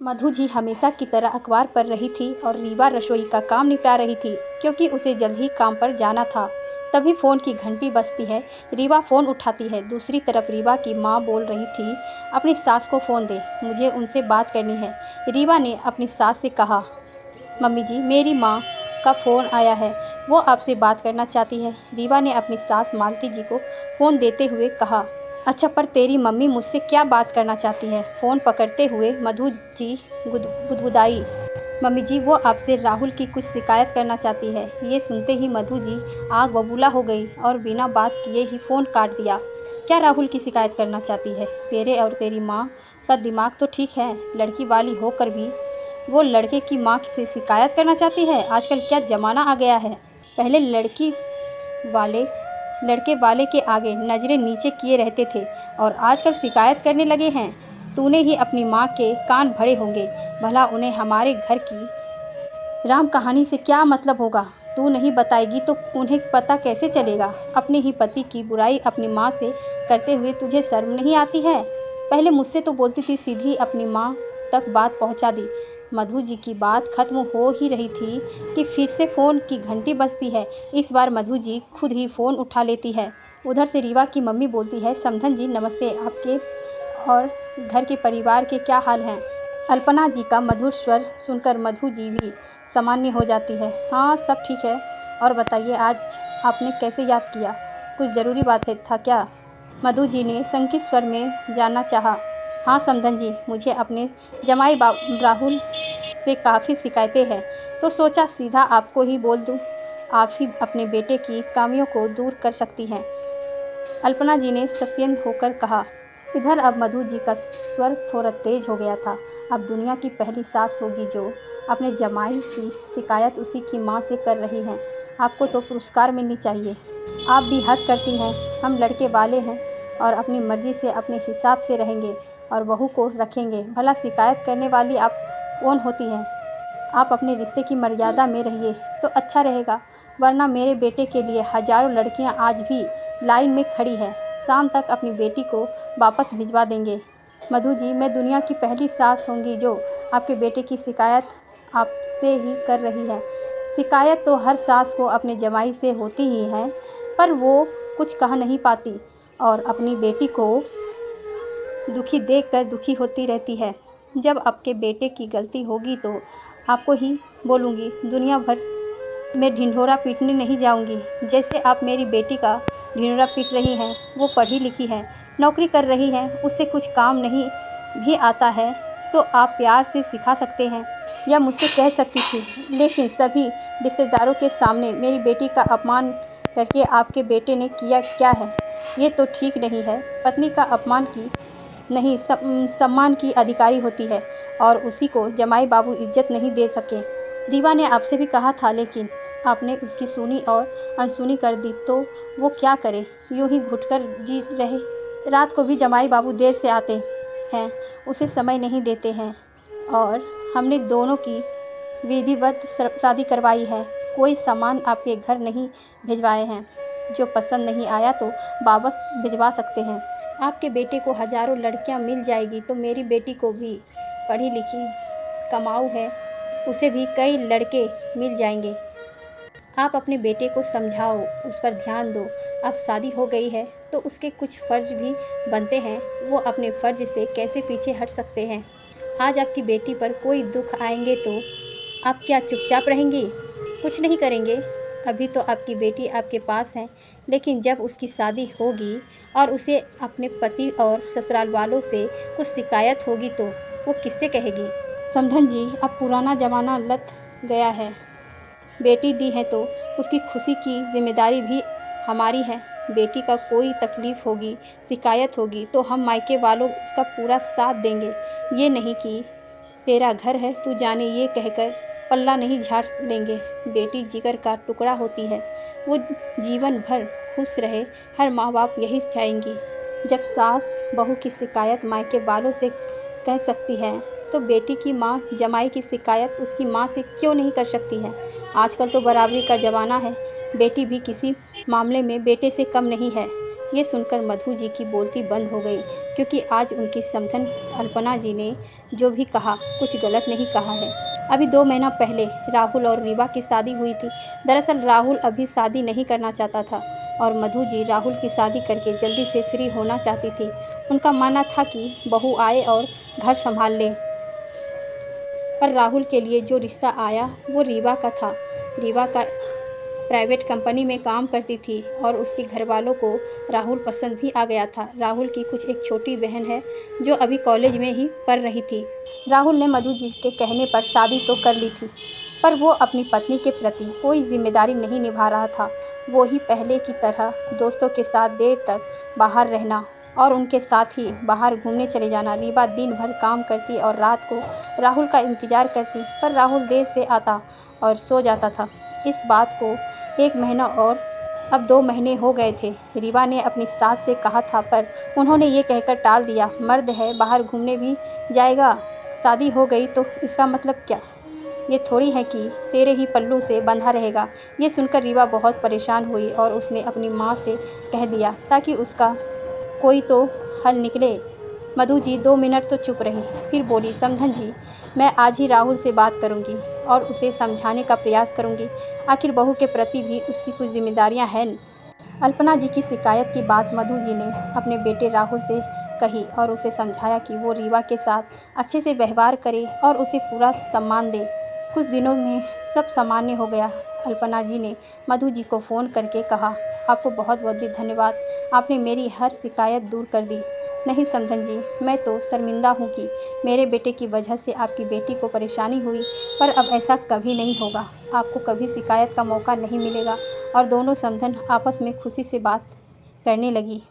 मधु जी हमेशा की तरह अखबार पढ़ रही थी और रीवा रसोई का काम निपटा रही थी क्योंकि उसे जल्द ही काम पर जाना था। तभी फ़ोन की घंटी बजती है। रीवा फ़ोन उठाती है। दूसरी तरफ रीवा की माँ बोल रही थी, अपनी सास को फ़ोन दे, मुझे उनसे बात करनी है। रीवा ने अपनी सास से कहा, मम्मी जी, मेरी माँ का फ़ोन आया है, वो आपसे बात करना चाहती है। रीवा ने अपनी सास मालती जी को फ़ोन देते हुए कहा, अच्छा, पर तेरी मम्मी मुझसे क्या बात करना चाहती है? फ़ोन पकड़ते हुए मधु जी गुदगुदाई, मम्मी जी, वो आपसे राहुल की कुछ शिकायत करना चाहती है। ये सुनते ही मधु जी आग बबूला हो गई और बिना बात किए ही फ़ोन काट दिया। क्या राहुल की शिकायत करना चाहती है? तेरे और तेरी माँ का दिमाग तो ठीक है, लड़की वाली होकर भी वो लड़के की माँ से शिकायत करना चाहती है। आजकल क्या ज़माना आ गया है। पहले लड़के वाले के आगे नज़रें नीचे किए रहते थे और आजकल शिकायत करने लगे हैं। तूने ही अपनी माँ के कान भरे होंगे, भला उन्हें हमारे घर की राम कहानी से क्या मतलब होगा? तू नहीं बताएगी तो उन्हें पता कैसे चलेगा? अपने ही पति की बुराई अपनी माँ से करते हुए तुझे शर्म नहीं आती है? पहले मुझसे तो बोलती थी, सीधी अपनी माँ तक बात पहुँचा दी। मधु जी की बात खत्म हो ही रही थी कि फिर से फ़ोन की घंटी बजती है। इस बार मधु जी खुद ही फ़ोन उठा लेती है। उधर से रीवा की मम्मी बोलती है, समधन जी नमस्ते, आपके और घर के परिवार के क्या हाल हैं? अल्पना जी का मधुर स्वर सुनकर मधु जी भी सामान्य हो जाती है। हाँ, सब ठीक है। और बताइए, आज आपने कैसे याद किया? कुछ ज़रूरी बात था क्या? मधु जी ने शंकित स्वर में जानना चाहा। हाँ समधन जी, मुझे अपने जमाई राहुल से काफ़ी शिकायतें हैं, तो सोचा सीधा आपको ही बोल दूँ। आप ही अपने बेटे की कमियों को दूर कर सकती हैं, अल्पना जी ने सत्यन होकर कहा। इधर अब मधु जी का स्वर थोड़ा तेज हो गया था। अब दुनिया की पहली सास होगी जो अपने जमाई की शिकायत उसी की माँ से कर रही हैं। आपको तो पुरस्कार मिलनी चाहिए। आप भी हद करती हैं। हम लड़के वाले हैं और अपनी मर्जी से अपने हिसाब से रहेंगे और बहू को रखेंगे। भला शिकायत करने वाली आप कौन होती हैं? आप अपने रिश्ते की मर्यादा में रहिए तो अच्छा रहेगा, वरना मेरे बेटे के लिए हज़ारों लड़कियां आज भी लाइन में खड़ी हैं। शाम तक अपनी बेटी को वापस भिजवा देंगे। मधु जी, मैं दुनिया की पहली सास होंगी जो आपके बेटे की शिकायत आपसे ही कर रही है। शिकायत तो हर सास को अपने जमाई से होती ही है, पर वो कुछ कह नहीं पाती और अपनी बेटी को दुखी देखकर दुखी होती रहती है। जब आपके बेटे की गलती होगी तो आपको ही बोलूँगी, दुनिया भर में ढिंढोरा पीटने नहीं जाऊँगी। जैसे आप मेरी बेटी का ढिंढोरा पीट रही हैं। वो पढ़ी लिखी है, नौकरी कर रही है, उसे कुछ काम नहीं भी आता है तो आप प्यार से सिखा सकते हैं या मुझसे कह सकती थी। लेकिन सभी रिश्तेदारों के सामने मेरी बेटी का अपमान करके आपके बेटे ने किया क्या है? ये तो ठीक नहीं है। पत्नी का अपमान की नहीं, सम्मान की अधिकारी होती है और उसी को जमाई बाबू इज्जत नहीं दे सके। रीवा ने आपसे भी कहा था, लेकिन आपने उसकी सुनी और अनसुनी कर दी, तो वो क्या करे? यूं ही घुटकर जी रहे। रात को भी जमाई बाबू देर से आते हैं, उसे समय नहीं देते हैं और हमने दोनों की विधिवत शादी करवाई है। कोई सामान आपके घर नहीं भिजवाए हैं। जो पसंद नहीं आया तो वापस भिजवा सकते हैं। आपके बेटे को हज़ारों लड़कियां मिल जाएगी तो मेरी बेटी को भी पढ़ी लिखी कमाऊ है, उसे भी कई लड़के मिल जाएंगे। आप अपने बेटे को समझाओ, उस पर ध्यान दो। अब शादी हो गई है तो उसके कुछ फ़र्ज भी बनते हैं। वो अपने फ़र्ज से कैसे पीछे हट सकते हैं? आज आपकी बेटी पर कोई दुख आएंगे तो आप क्या चुपचाप रहेंगी? कुछ नहीं करेंगे? अभी तो आपकी बेटी आपके पास है, लेकिन जब उसकी शादी होगी और उसे अपने पति और ससुराल वालों से कुछ शिकायत होगी तो वो किससे कहेगी? समधन जी, अब पुराना ज़माना लत गया है। बेटी दी है तो उसकी खुशी की जिम्मेदारी भी हमारी है। बेटी का कोई तकलीफ़ होगी, शिकायत होगी तो हम मायके वालों उसका पूरा साथ देंगे। ये नहीं कि तेरा घर है तू जाने ये कहकर पल्ला नहीं झाड़ लेंगे। बेटी जिगर का टुकड़ा होती है, वो जीवन भर खुश रहे, हर माँ बाप यही चाहेंगी। जब सास बहू की शिकायत मायके वालों से कह सकती है तो बेटी की माँ जमाई की शिकायत उसकी माँ से क्यों नहीं कर सकती है? आजकल तो बराबरी का ज़माना है, बेटी भी किसी मामले में बेटे से कम नहीं है। ये सुनकर मधु जी की बोलती बंद हो गई, क्योंकि आज उनकी समधन अल्पना जी ने जो भी कहा कुछ गलत नहीं कहा है। अभी 2 महीना पहले राहुल और रीवा की शादी हुई थी। दरअसल राहुल अभी शादी नहीं करना चाहता था और मधु जी राहुल की शादी करके जल्दी से फ्री होना चाहती थी। उनका मानना था कि बहू आए और घर संभाल ले। पर राहुल के लिए जो रिश्ता आया वो रीवा का था। रीवा का प्राइवेट कंपनी में काम करती थी और उसके घर वालों को राहुल पसंद भी आ गया था। राहुल की कुछ एक छोटी बहन है जो अभी कॉलेज में ही पढ़ रही थी। राहुल ने मधु जी के कहने पर शादी तो कर ली थी, पर वो अपनी पत्नी के प्रति कोई जिम्मेदारी नहीं निभा रहा था। वो ही पहले की तरह दोस्तों के साथ देर तक बाहर रहना और उनके साथ ही बाहर घूमने चले जाना। रीवा दिन भर काम करती और रात को राहुल का इंतज़ार करती, पर राहुल देर से आता और सो जाता था। इस बात को 1 महीना और अब 2 महीने हो गए थे। रीवा ने अपनी सास से कहा था, पर उन्होंने ये कहकर टाल दिया, मर्द है बाहर घूमने भी जाएगा, शादी हो गई तो इसका मतलब क्या, ये थोड़ी है कि तेरे ही पल्लू से बंधा रहेगा। ये सुनकर रीवा बहुत परेशान हुई और उसने अपनी माँ से कह दिया ताकि उसका कोई तो हल निकले। मधु जी 2 मिनट तो चुप रही, फिर बोली, समधन जी, मैं आज ही राहुल से बात करूंगी और उसे समझाने का प्रयास करूंगी। आखिर बहू के प्रति भी उसकी कुछ जिम्मेदारियां हैं। अल्पना जी की शिकायत की बात मधु जी ने अपने बेटे राहुल से कही और उसे समझाया कि वो रीवा के साथ अच्छे से व्यवहार करे और उसे पूरा सम्मान दे। कुछ दिनों में सब सामान्य हो गया। अल्पना जी ने मधु जी को फ़ोन करके कहा, आपको बहुत बहुत धन्यवाद, आपने मेरी हर शिकायत दूर कर दी। नहीं समधन जी, मैं तो शर्मिंदा हूँ कि मेरे बेटे की वजह से आपकी बेटी को परेशानी हुई, पर अब ऐसा कभी नहीं होगा। आपको कभी शिकायत का मौका नहीं मिलेगा। और दोनों समधन आपस में खुशी से बात करने लगी।